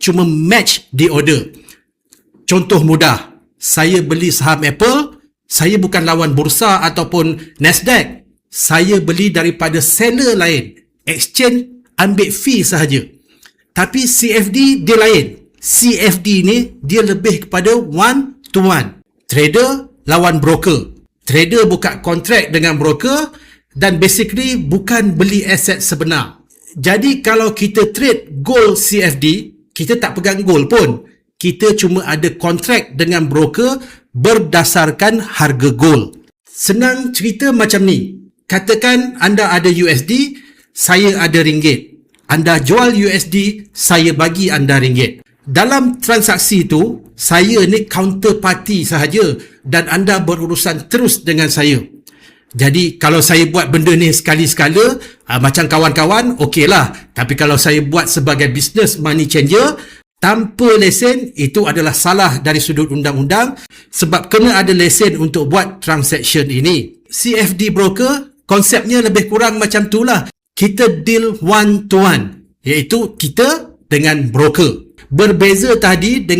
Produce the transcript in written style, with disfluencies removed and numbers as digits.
cuma match the order. Contoh mudah, saya beli saham Apple, saya bukan lawan bursa ataupun Nasdaq. Saya beli daripada seller lain. Exchange ambil fee sahaja. Tapi CFD dia lain. CFD ni dia lebih kepada one to one. Trader lawan broker. Trader buka kontrak dengan broker dan basically bukan beli aset sebenar. Jadi kalau kita trade gold CFD, kita tak pegang gold pun. Kita cuma ada kontrak dengan broker berdasarkan harga gold. Senang cerita macam ni. Katakan anda ada USD, saya ada ringgit. Anda jual USD, saya bagi anda ringgit. Dalam transaksi tu, saya ni counterparty sahaja dan anda berurusan terus dengan saya. Jadi kalau saya buat benda ni sekali-sekala, macam kawan-kawan, okeylah. Tapi kalau saya buat sebagai business money changer, tanpa lesen, itu adalah salah dari sudut undang-undang sebab kena ada lesen untuk buat transaction ini. CFD broker, konsepnya lebih kurang macam tu lah. Kita deal one to one, iaitu kita dengan broker. Berbeza tadi dengan